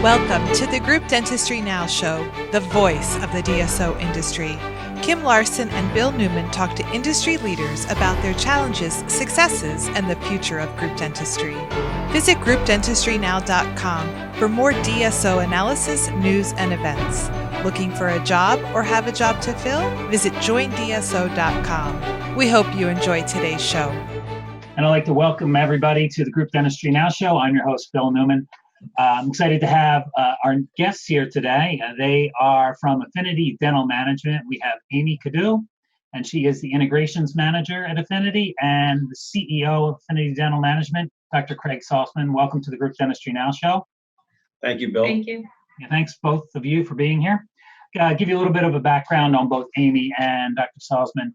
Welcome to the Group Dentistry Now show, the voice of the DSO industry. Kim Larson and Bill Newman talk to industry leaders about their challenges, successes, and the future of group dentistry. Visit groupdentistrynow.com for more DSO analysis, news, and events. Looking for a job or have a job to fill? Visit joindso.com. We hope you enjoy today's show. And I'd like to welcome everybody to the Group Dentistry Now show. I'm your host, Bill Newman. I'm excited to have our guests here today. They are from Affinity Dental Management. We have Amy Cadu, and she is the Integrations Manager at Affinity, and the CEO of Affinity Dental Management, Dr. Craig Saltzman. Welcome to the Group Dentistry Now show. Thank you, Bill. Thank you. Yeah, thanks both of you for being here. Give you a little bit of a background on both Amy and Dr. Saltzman.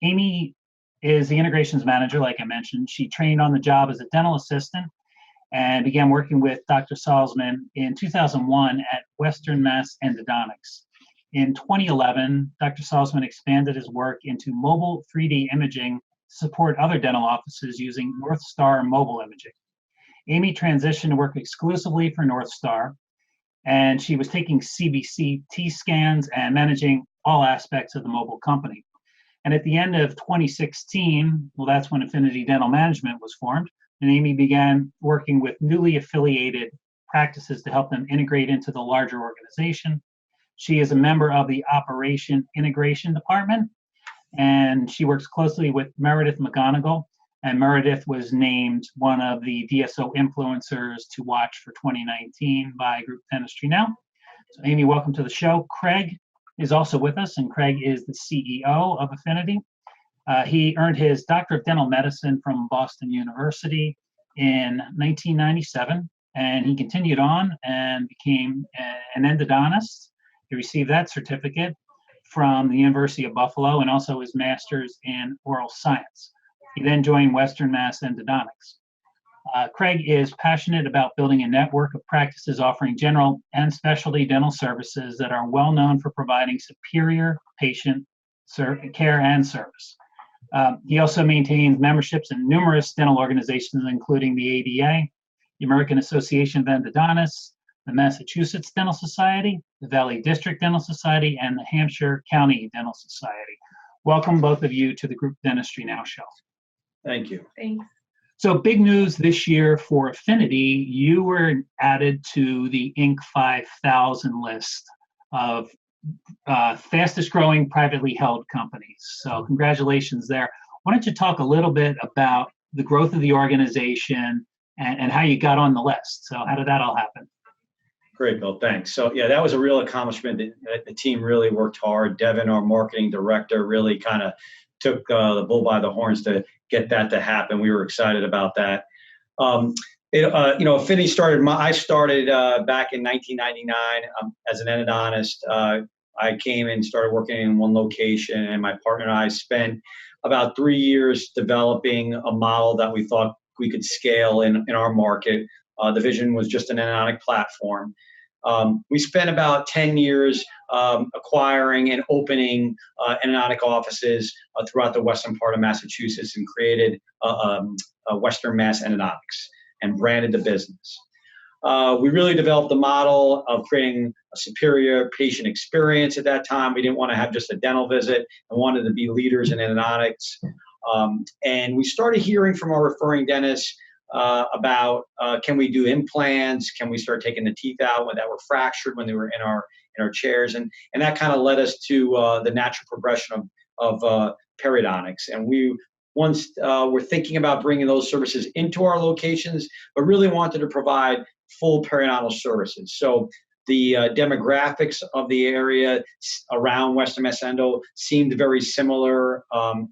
Amy is the Integrations Manager, like I mentioned. She trained on the job as a dental assistant and began working with Dr. Saltzman in 2001 at Western Mass Endodontics. In 2011, Dr. Saltzman expanded his work into mobile 3D imaging to support other dental offices using North Star mobile imaging. Amy transitioned to work exclusively for North Star, and she was taking CBCT scans and managing all aspects of the mobile company. And at the end of 2016, well, that's when Affinity Dental Management was formed, and Amy began working with newly affiliated practices to help them integrate into the larger organization. She is a member of the Operation Integration Department, and she works closely with Meredith McGonigal, and Meredith was named one of the DSO influencers to watch for 2019 by Group Dentistry Now. So Amy, welcome to the show. Craig is also with us, and Craig is the CEO of Affinity. He earned his Doctor of Dental Medicine from Boston University in 1997, and he continued on and became an endodontist. He received that certificate from the University of Buffalo and also his master's in oral science. He then joined Western Mass Endodontics. Craig is passionate about building a network of practices offering general and specialty dental services that are well known for providing superior patient care and service. He also maintains memberships in numerous dental organizations, including the ADA, the American Association of Endodontists, the Massachusetts Dental Society, the Valley District Dental Society, and the Hampshire County Dental Society. Welcome, both of you, to the Group Dentistry Now show. Thank you. Thanks. So big news this year for Affinity, you were added to the Inc. 5000 list of fastest growing privately held companies. So congratulations there. Why don't you talk a little bit about the growth of the organization and how you got on the list? So how did that all happen? Great, Bill. Thanks. So yeah, that was a real accomplishment. The team really worked hard. Devin, our marketing director, really kind of took the bull by the horns to get that to happen. We were excited about that. Affinity started. I started back in 1999 as an endodontist. I came and started working in one location, and my partner and I spent about 3 years developing a model that we thought we could scale in our market. The vision was just an endodontic platform. We spent about 10 years acquiring and opening endodontic offices throughout the western part of Massachusetts and created Western Mass Endodontics and branded the business. We really developed the model of creating a superior patient experience at that time. We didn't want to have just a dental visit and wanted to be leaders in endodontics. And we started hearing from our referring dentists about can we do implants? Can we start taking the teeth out that were fractured when they were in our chairs? And that kind of led us to the natural progression of periodontics. And we once were thinking about bringing those services into our locations, but really wanted to provide full periodontal services. So the demographics of the area around Western Mass Endo seemed very similar,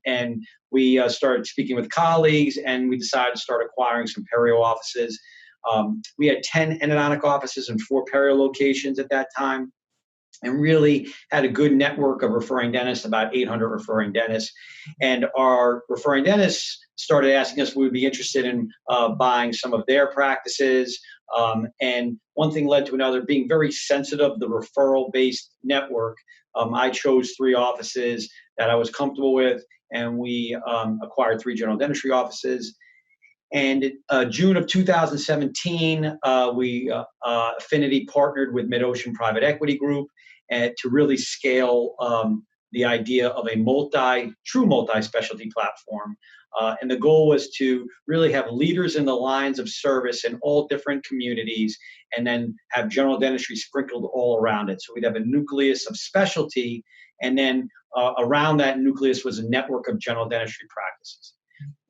and we started speaking with colleagues, and we decided to start acquiring some perio offices. We had 10 endodontic offices and 4 perio locations at that time, and really had a good network of referring dentists, about 800 referring dentists. And our referring dentists started asking us if we would be interested in buying some of their practices. And one thing led to another, being very sensitive to the referral-based network. I chose 3 offices that I was comfortable with, and we acquired 3 general dentistry offices. And June of 2017, Affinity partnered with Mid-Ocean Private Equity Group to really scale the idea of a true multi-specialty platform. And the goal was to really have leaders in the lines of service in all different communities, and then have general dentistry sprinkled all around it. So we'd have a nucleus of specialty, and then around that nucleus was a network of general dentistry practices.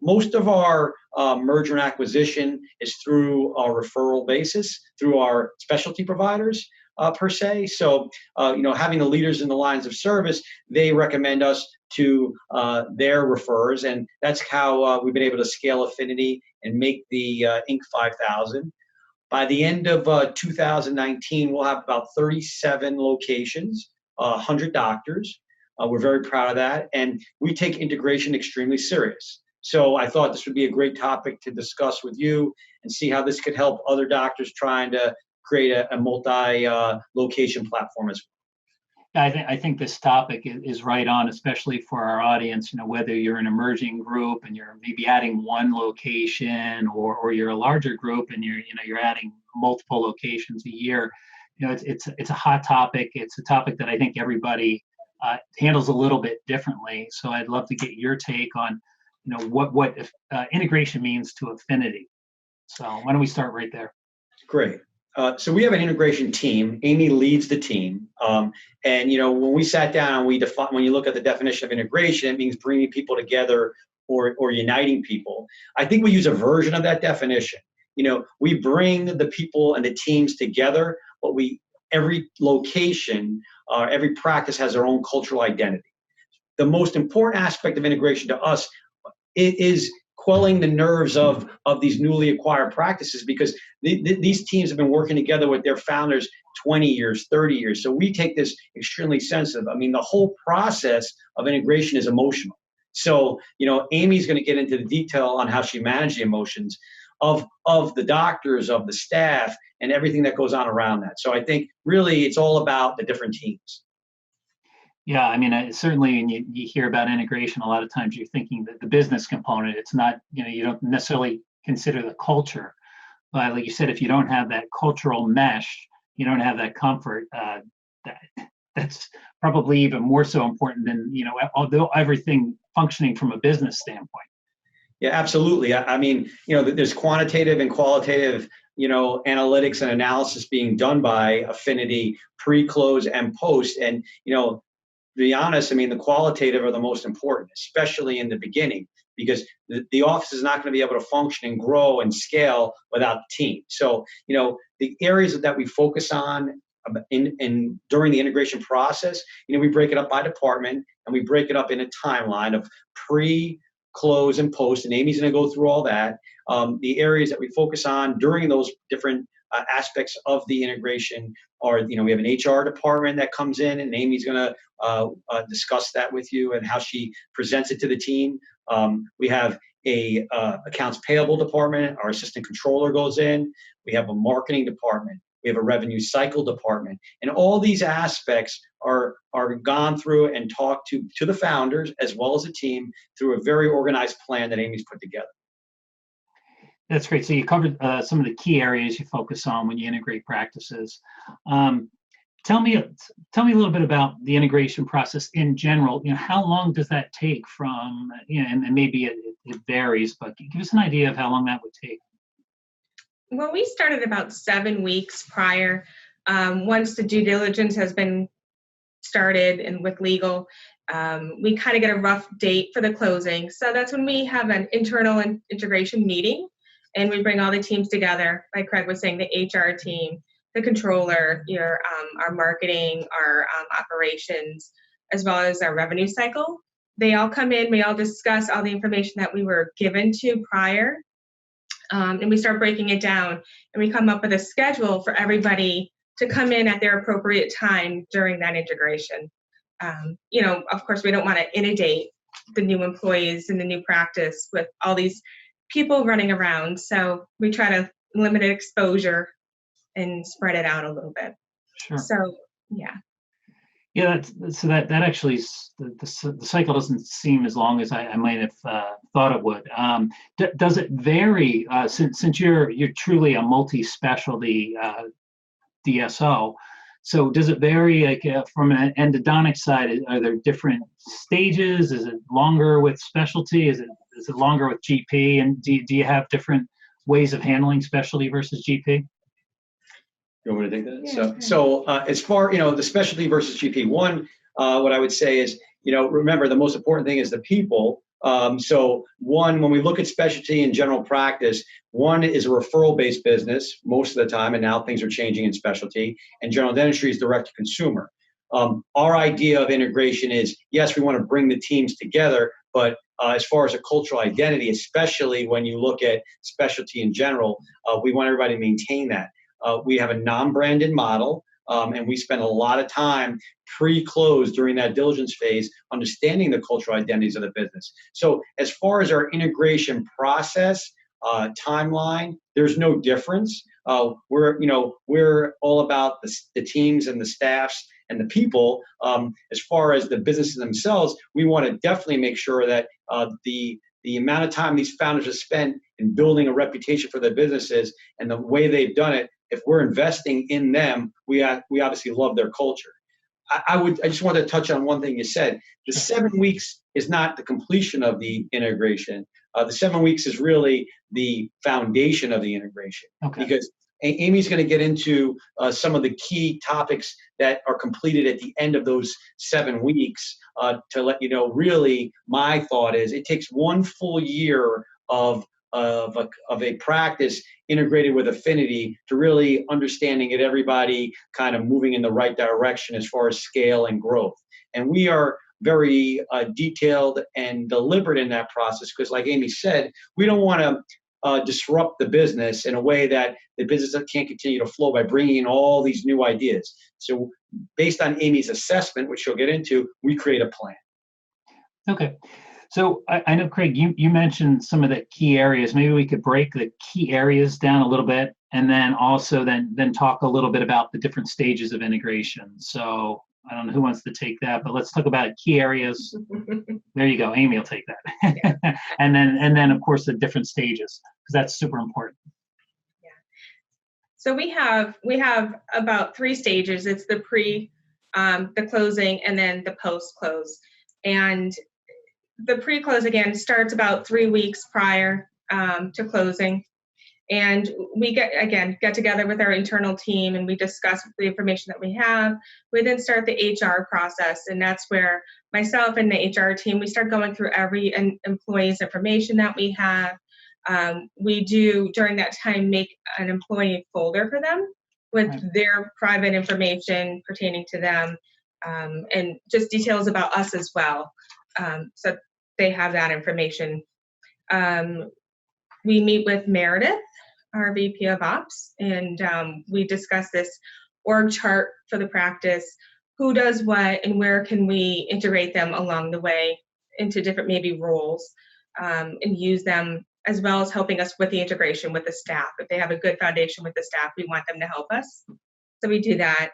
Most of our merger and acquisition is through our referral basis, through our specialty providers per se. So, having the leaders in the lines of service, they recommend us to their referrers, and that's how we've been able to scale Affinity and make the Inc. 5000. By the end of 2019, we'll have about 37 locations, 100 doctors. We're very proud of that, and we take integration extremely serious. So I thought this would be a great topic to discuss with you and see how this could help other doctors trying to create a multi-location platform as well. I think this topic is right on, especially for our audience. Whether you're an emerging group and you're maybe adding one location, or you're a larger group and you're adding multiple locations a year. It's a hot topic. It's a topic that I think everybody handles a little bit differently. So I'd love to get your take on what integration means to Affinity. So why don't we start right there? Great. So we have an integration team. Amy leads the team. And when we sat down, when you look at the definition of integration, it means bringing people together or uniting people. I think we use a version of that definition. We bring the people and the teams together, but every location, every practice has their own cultural identity. The most important aspect of integration to us is quelling the nerves of these newly acquired practices, because these teams have been working together with their founders 20 years, 30 years. So we take this extremely sensitive. I mean, the whole process of integration is emotional. So, Amy's going to get into the detail on how she managed the emotions of the doctors, of the staff, and everything that goes on around that. So I think really it's all about the different teams. Yeah, I mean, certainly when you hear about integration, a lot of times you're thinking that the business component, it's not, you don't necessarily consider the culture. But like you said, if you don't have that cultural mesh, you don't have that comfort, that's probably even more so important than, although everything functioning from a business standpoint. Yeah, absolutely. I mean, there's quantitative and qualitative, analytics and analysis being done by Affinity pre-close and post. And, to be honest, I mean, the qualitative are the most important, especially in the beginning, because the office is not going to be able to function and grow and scale without the team. So, the areas that we focus on during the integration process, we break it up by department, and we break it up in a timeline of pre, close, and post. And Amy's going to go through all that. The areas that we focus on during those different aspects of the integration are, we have an HR department that comes in, and Amy's going to discuss that with you and how she presents it to the team. We have a accounts payable department. Our assistant controller goes in. We have a marketing department. We have a revenue cycle department, and all these aspects are gone through and talked to the founders as well as the team through a very organized plan that Amy's put together. That's great. So you covered some of the key areas you focus on when you integrate practices. Tell me a little bit about the integration process in general. How long does that take from, and maybe it varies, but give us an idea of how long that would take. Well, we started about 7 weeks prior. Once the due diligence has been started and with legal, we kind of get a rough date for the closing. So that's when we have an internal integration meeting, and we bring all the teams together. Like Craig was saying, the HR team, the controller, our marketing, our operations, as well as our revenue cycle. They all come in, we all discuss all the information that we were given to prior, and we start breaking it down, and we come up with a schedule for everybody to come in at their appropriate time during that integration. Of course, we don't want to inundate the new employees in the new practice with all these people running around. So we try to limit exposure and spread it out a little bit. Sure. So, yeah. Yeah, so that actually the cycle doesn't seem as long as I might have thought it would. Does it vary since you're truly a multi-specialty DSO? So does it vary like from an endodontic side? Are there different stages? Is it longer with specialty? Is it longer with GP? And do you have different ways of handling specialty versus GP? You want me to take that? Yeah, As far, the specialty versus GP, one, what I would say is, remember the most important thing is the people. So one, when we look at specialty and general practice, one is a referral-based business most of the time, and now things are changing in specialty, and general dentistry is direct to consumer. Our idea of integration is, yes, we want to bring the teams together, but as far as a cultural identity, especially when you look at specialty in general, we want everybody to maintain that. We have a non-branded model, and we spend a lot of time pre-close during that diligence phase, understanding the cultural identities of the business. So as far as our integration process, timeline, there's no difference. We're all about the teams and the staffs and the people. As far as the businesses themselves, we want to definitely make sure that the amount of time these founders have spent in building a reputation for their businesses and the way they've done it, if we're investing in them, we obviously love their culture. I just wanted to touch on one thing you said. The 7 weeks is not the completion of the integration. The 7 weeks is really the foundation of the integration. Okay. Because Amy's going to get into some of the key topics that are completed at the end of those 7 weeks to let you know. Really, my thought is it takes one full year of a practice integrated with Affinity to really understanding it, everybody kind of moving in the right direction as far as scale and growth. And we are very detailed and deliberate in that process because, like Amy said, we don't want to disrupt the business in a way that the business can't continue to flow by bringing in all these new ideas. So based on Amy's assessment, which she'll get into, we create a plan. Okay. So I know, Craig, you mentioned some of the key areas. Maybe we could break the key areas down a little bit, and then also then talk a little bit about the different stages of integration. So I don't know who wants to take that, but let's talk about key areas. There you go. Amy will take that. and then of course the different stages, because that's super important. Yeah. So we have about 3 stages. It's the pre, the closing, and then the post-close. And the pre-close, again, starts about 3 weeks prior to closing. And we get together with our internal team and we discuss the information that we have. We then start the HR process, and that's where myself and the HR team, we start going through every employee's information that we have. We do, during that time, make an employee folder for them with their private information pertaining to them, and just details about us as well. So they have that information. We meet with Meredith, our VP of Ops, and we discuss this org chart for the practice, who does what and where can we integrate them along the way into different maybe roles, and use them, as well as helping us with the integration with the staff. If they have a good foundation with the staff, we want them to help us. So we do that.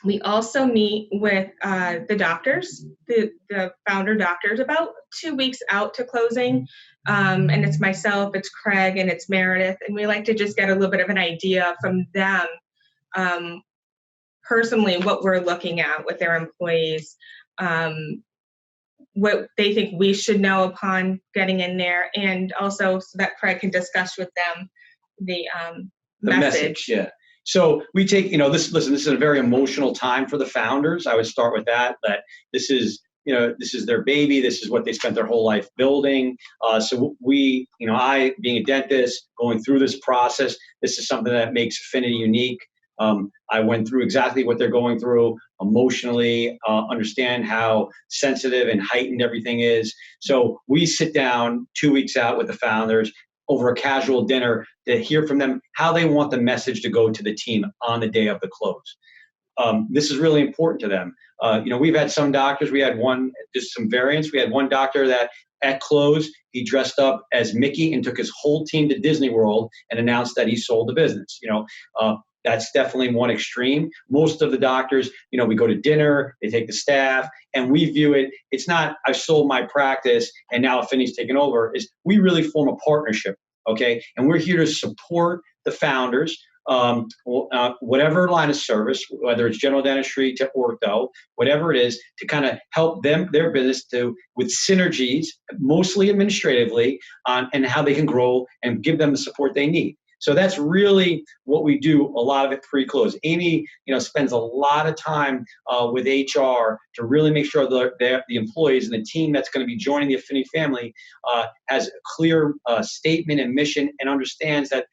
We also meet with the doctors, the founder doctors, about 2 weeks out to closing. And it's myself, it's Craig, and it's Meredith. And we like to just get a little bit of an idea from them, personally, what we're looking at with their employees, what they think we should know upon getting in there, and also so that Craig can discuss with them the message. Yeah. So we take, this is a very emotional time for the founders. I would start with that this is their baby. This is what they spent their whole life building. So we, I, being a dentist, going through this process, this is something that makes Affinity unique. I went through exactly what they're going through emotionally, understand how sensitive and heightened everything is. So we sit down 2 weeks out with the founders over a casual dinner to hear from them how they want the message to go to the team on the day of the close. This is really important to them. We've had some doctors, we had some variants. We had one doctor that at close, he dressed up as Mickey and took his whole team to Disney World and announced that he sold the business. That's definitely one extreme. Most of the doctors, we go to dinner, they take the staff, and we view it, it's not, I've sold my practice and now Affinity's taken over, is we really form a partnership, okay? And we're here to support the founders, whatever line of service, whether it's general dentistry to ortho, whatever it is, to kind of help them, their business, with synergies, mostly administratively, and how they can grow and give them the support they need. So that's really what we do, a lot of it pre-close. Amy, spends a lot of time with HR to really make sure that the employees and the team that's going to be joining the Affinity family has a clear statement and mission, and understands that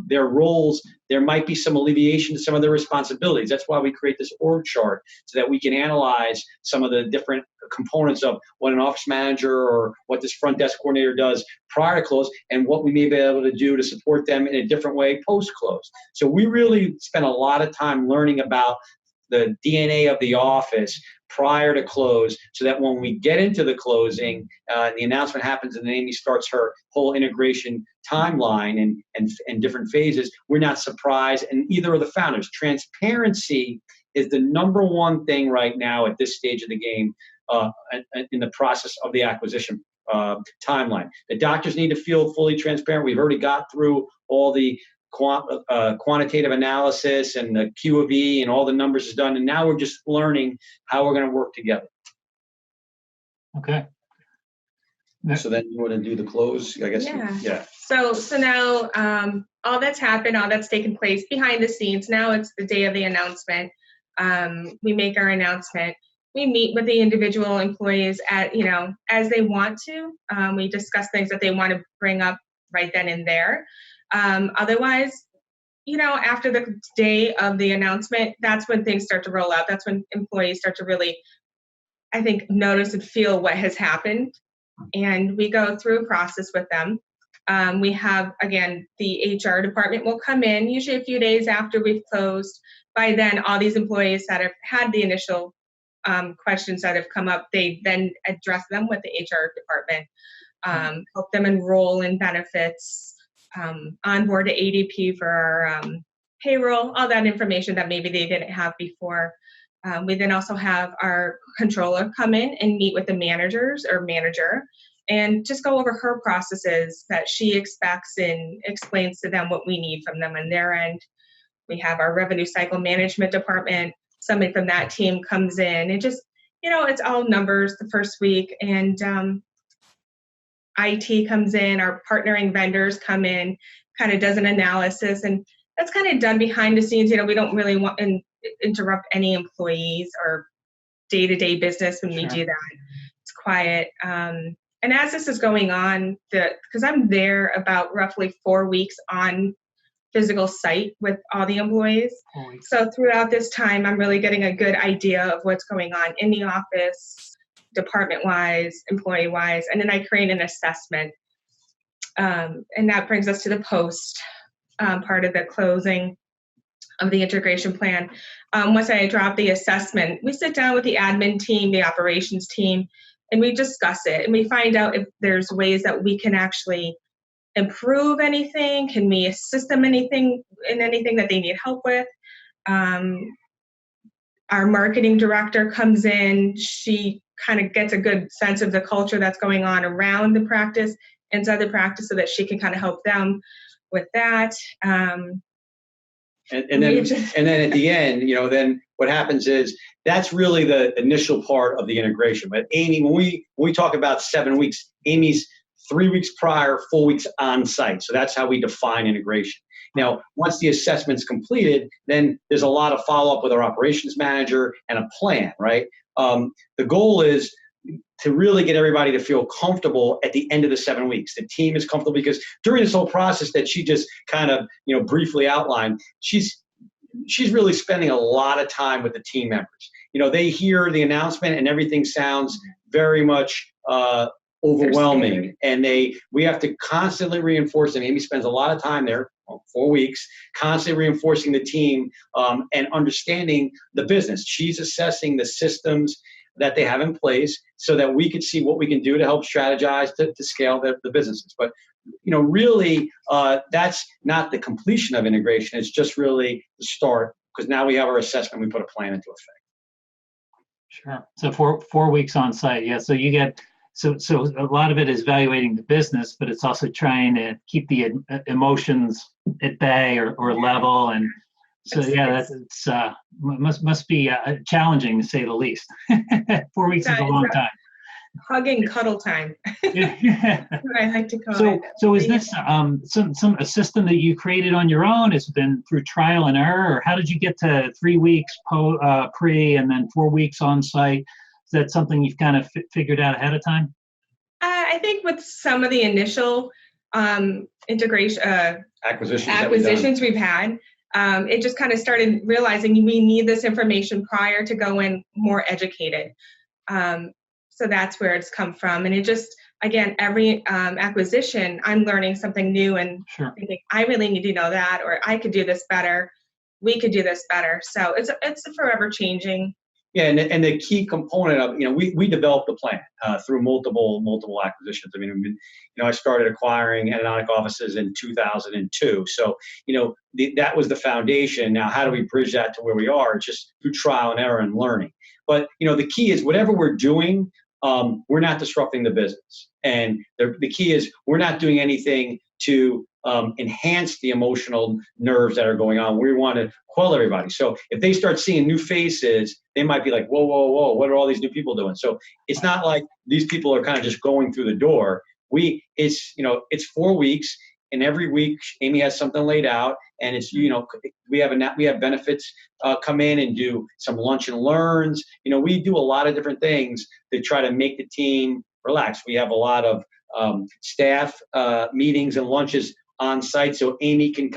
their roles, there might be some alleviation to some of their responsibilities. That's why we create this org chart, so that we can analyze some of the different components of what an office manager or what this front desk coordinator does prior to close, and what we may be able to do to support them in a different way post-close. So we really spend a lot of time learning about the DNA of the office prior to close, so that when we get into the closing, the announcement happens and then Amy starts her whole integration timeline and different phases, we're not surprised, and either of the founders. Transparency is the number one thing right now at this stage of the game, in the process of the acquisition timeline. The doctors need to feel fully transparent. We've already got through all the quantitative analysis and the Q of E and all the numbers is done, and now we're just learning how we're going to work together. Okay. So then you want to do the close, I guess? Yeah. So now all that's happened, all that's taken place behind the scenes. Now it's the day of the announcement. We make our announcement. We meet with the individual employees as they want to. We discuss things that they want to bring up right then and there. Otherwise, after the day of the announcement, that's when things start to roll out. That's when employees start to really, I think, notice and feel what has happened. And we go through a process with them. We have, again, the HR department will come in, usually a few days after we've closed. By then, all these employees that have had the initial questions that have come up, they then address them with the HR department, help them enroll in benefits, onboard to ADP for our payroll, all that information that maybe they didn't have before. We then also have our controller come in and meet with the manager and just go over her processes that she expects and explains to them what we need from them on their end. We have our revenue cycle management department. Somebody from that team comes in and just, it's all numbers the first week. And IT comes in, our partnering vendors come in, kind of does an analysis, and that's kind of done behind the scenes. We don't really want to interrupt any employees or day-to-day business when we do that. It's quiet. And as this is going on, because I'm there about roughly 4 weeks on physical site with all the employees. So throughout this time, I'm really getting a good idea of what's going on in the office, department-wise, employee-wise, and then I create an assessment. And that brings us to the post part of the closing of the integration plan. Once I drop the assessment, we sit down with the admin team, the operations team, and we discuss it. And we find out if there's ways that we can actually improve anything. Can we assist them in anything that they need help with? Our marketing director comes in. She kind of gets a good sense of the culture that's going on around the practice, inside the practice, so that she can kind of help them with that. And then at the end, then what happens is that's really the initial part of the integration. But Amy, when we talk about 7 weeks, Amy's 3 weeks prior, 4 weeks on site. So that's how we define integration. Now, once the assessment's completed, then there's a lot of follow-up with our operations manager and a plan, right? The goal is to really get everybody to feel comfortable at the end of the 7 weeks. The team is comfortable because during this whole process that she just kind of, briefly outlined, she's really spending a lot of time with the team members. They hear the announcement and everything sounds very much overwhelming, and we have to constantly reinforce them. Amy spends a lot of time there, 4 weeks, constantly reinforcing the team and understanding the business. She's assessing the systems that they have in place so that we could see what we can do to help strategize to scale the businesses. But really, that's not the completion of integration. It's just really the start, because now we have our assessment. We put a plan into effect. Sure. So 4 weeks on site. Yeah. So you get so a lot of it is evaluating the business, but it's also trying to keep the emotions at bay or level. And so it's must be challenging to say the least. 4 weeks is a long time. Hug and cuddle time. Yeah. What I like to call it. So is this some a system that you created on your own? Has it been through trial and error, or how did you get to 3 weeks pre and then 4 weeks on site? Is that something you've kind of figured out ahead of time? I think with some of the initial integration acquisitions we've had, it just kind of started realizing we need this information prior to go in more educated. So that's where it's come from. And it just, again, every acquisition, I'm learning something new and thinking, I really need to know that, or I could do this better. We could do this better. So it's forever changing. Yeah, and the key component of, we developed the plan through multiple acquisitions. I mean, I started acquiring endodontic offices in 2002. So, that was the foundation. Now, how do we bridge that to where we are? It's just through trial and error and learning. But, the key is whatever we're doing, we're not disrupting the business. And the key is we're not doing anything to enhance the emotional nerves that are going on. We want to quell everybody. So if they start seeing new faces, they might be like, whoa, whoa, whoa, what are all these new people doing? So it's not like these people are kind of just going through the door. It's 4 weeks, and every week Amy has something laid out, and it's, we have benefits come in and do some lunch and learns. We do a lot of different things to try to make the team relax. We have a lot of staff meetings and lunches on site, so Amy can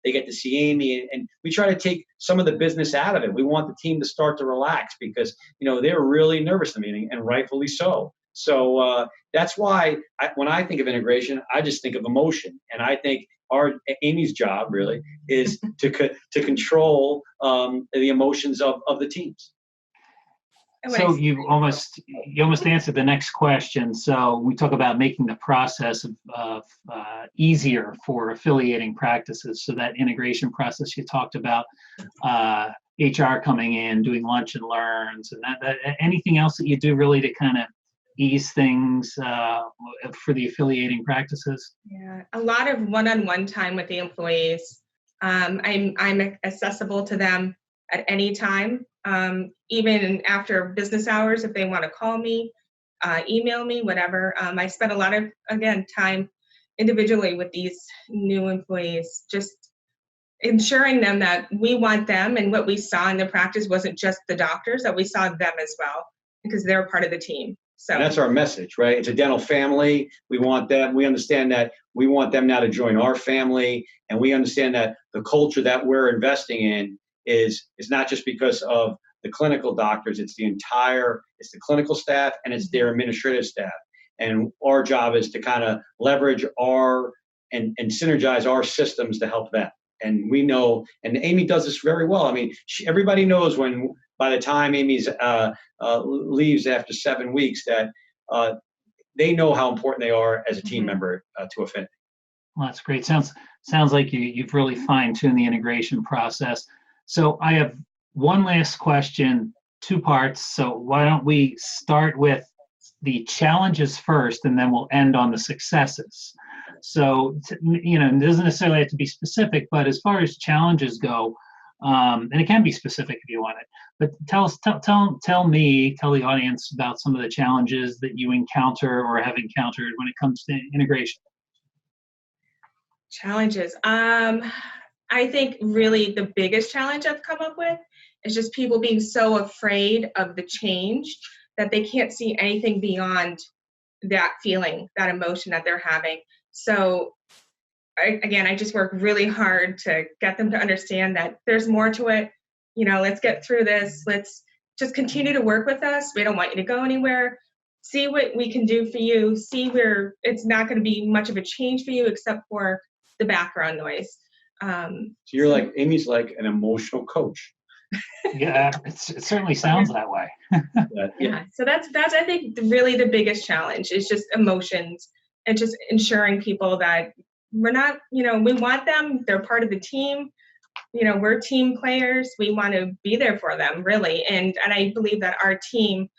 they get to see Amy, and we try to take some of the business out of it. We want the team to start to relax because they're really nervous in the meeting, and rightfully so. So that's why when I think of integration, I just think of emotion, and I think Amy's job really is to control the emotions of the teams. So you almost answered the next question. So we talk about making the process of easier for affiliating practices. So that integration process you talked about, HR coming in, doing lunch and learns, and that anything else that you do really to kind of ease things for the affiliating practices? Yeah, a lot of one-on-one time with the employees. I'm accessible to them at any time, even after business hours if they want to call me, email me, whatever. I spend a lot of, again, time individually with these new employees, just ensuring them that we want them, and what we saw in the practice wasn't just the doctors, that we saw them as well, because they're part of the team. So and that's our message, right? It's a dental family. We want them. We understand that we want them now to join our family, and we understand that the culture that we're investing in is not just because of the clinical doctors. It's the clinical staff, and it's their administrative staff. And our job is to kind of leverage and synergize our systems to help them. And we know, and Amy does this very well. I mean, everybody knows when by the time Amy's leaves after 7 weeks that they know how important they are as a team member to Affinity. Well, that's great. Sounds like you've really fine-tuned the integration process. So I have one last question, 2 parts. So why don't we start with the challenges first, and then we'll end on the successes. So, it doesn't necessarily have to be specific, but as far as challenges go, and it can be specific if you want it, but tell the audience about some of the challenges that you encounter or have encountered when it comes to integration. Challenges. I think really the biggest challenge I've come up with is just people being so afraid of the change that they can't see anything beyond that feeling, that emotion that they're having. So I just work really hard to get them to understand that there's more to it. Let's get through this. Let's just continue to work with us. We don't want you to go anywhere. See what we can do for you. See where it's not going to be much of a change for you except for the background noise. So you're Amy's like an emotional coach. Yeah, it certainly sounds that way. Yeah. So that's I think really the biggest challenge is just emotions. and just ensuring people that we're not, we want them, they're part of the team. We're team players. We want to be there for them, really. And I believe that our team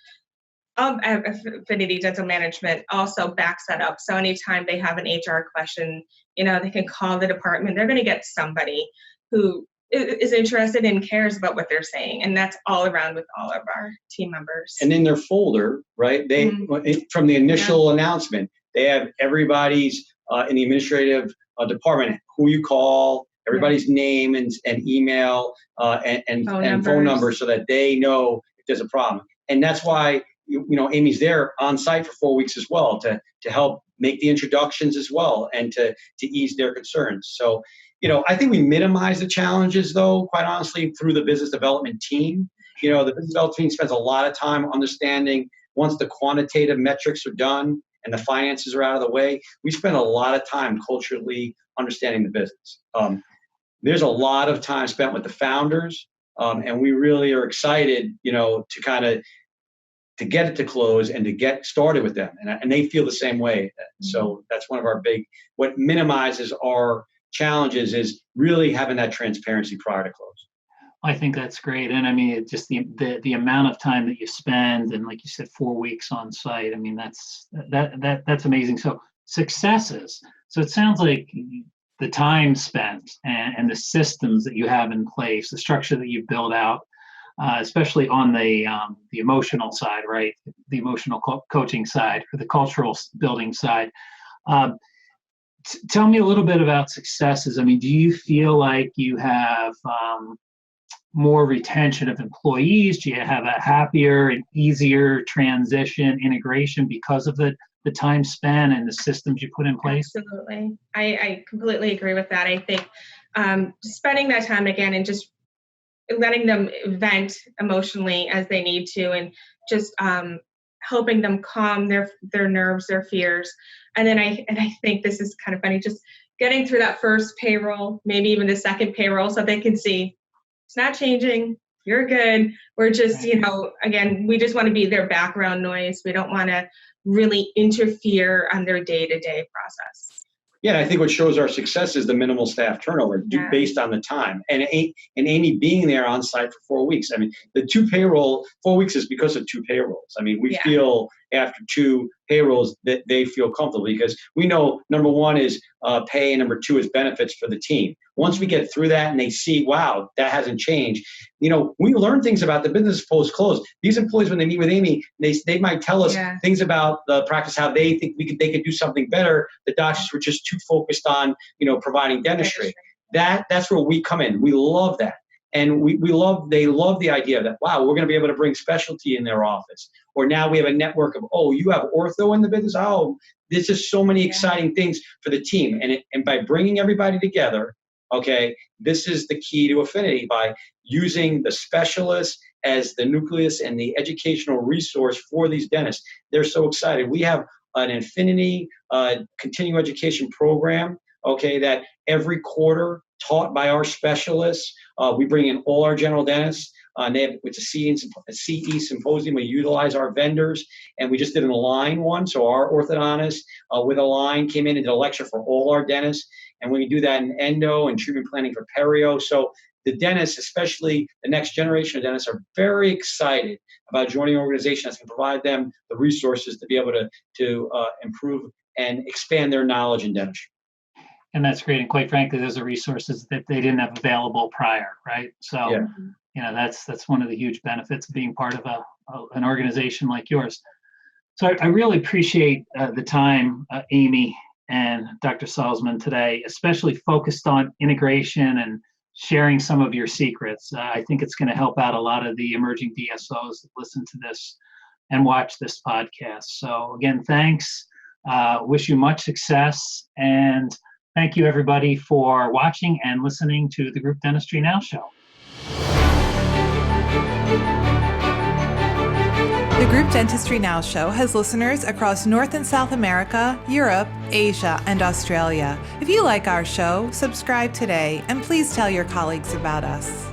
of Affinity Dental Management also backs that up. So anytime they have an HR question, they can call the department. They're going to get somebody who is interested and cares about what they're saying. And that's all around with all of our team members. And in their folder, right, they from the initial announcement, they have everybody's in the administrative department, who you call, everybody's name and email and phone number, so that they know if there's a problem. And that's why Amy's there on site for 4 weeks as well to help make the introductions as well and to ease their concerns. So, I think we minimize the challenges, though, quite honestly, through the business development team. The business development team spends a lot of time understanding once the quantitative metrics are done and the finances are out of the way. We spend a lot of time culturally understanding the business. There's a lot of time spent with the founders, and we really are excited, to kind of to get it to close and to get started with them. And they feel the same way. So that's one of our what minimizes our challenges is really having that transparency prior to close. I think that's great. And I mean, it's just the amount of time that you spend, and like you said, 4 weeks on site. I mean, that's amazing. So successes. So it sounds like the time spent and the systems that you have in place, the structure that you've built out, especially on the emotional side, right? The emotional coaching side, or the cultural building side. Tell me a little bit about successes. I mean, do you feel like you have more retention of employees? Do you have a happier and easier transition integration because of the time spent and the systems you put in place? Absolutely. I completely agree with that. I think spending that time again and just letting them vent emotionally as they need to, and just helping them calm their nerves, their fears. And then I think this is kind of funny, just getting through that first payroll, maybe even the second payroll, so they can see it's not changing. You're good. We're just, again, we just want to be their background noise. We don't want to really interfere on their day-to-day process. Yeah, and I think what shows our success is the minimal staff turnover based on the time. And Amy being there on site for 4 weeks. I mean, 4 weeks is because of 2 payrolls. I mean, we feel after 2 payrolls that they feel comfortable, because we know number 1 is pay and number 2 is benefits for the team. Once we get through that and they see, wow, that hasn't changed, we learn things about the business post-close. These employees, when they meet with Amy, they might tell us things about the practice, how they think they could do something better. The doctors were just too focused on, providing dentistry. That's where we come in. We love that. And they love the idea that, wow, we're going to be able to bring specialty in their office. Or now we have a network of, you have ortho in the business. Oh, there's just so many exciting things for the team. And by bringing everybody together, this is the key to Affinity, by using the specialists as the nucleus and the educational resource for these dentists. They're so excited. We have an Affinity continuing education program, that every quarter taught by our specialists. We bring in all our general dentists. It's a CE symposium. We utilize our vendors, and we just did an Align one. So our orthodontist with Align came in and did a lecture for all our dentists. And we do that in endo and treatment planning for perio. So the dentists, especially the next generation of dentists, are very excited about joining an organization that's going to provide them the resources to be able to improve and expand their knowledge in dentistry. And that's great. And quite frankly, those are resources that they didn't have available prior, right? So, that's one of the huge benefits of being part of an organization like yours. So I really appreciate the time, Amy and Dr. Salzman today, especially focused on integration and sharing some of your secrets. I think it's going to help out a lot of the emerging DSOs that listen to this and watch this podcast. So again, thanks. Wish you much success. And thank you, everybody, for watching and listening to the Group Dentistry Now show. The Group Dentistry Now show has listeners across North and South America, Europe, Asia, and Australia. If you like our show, subscribe today, and please tell your colleagues about us.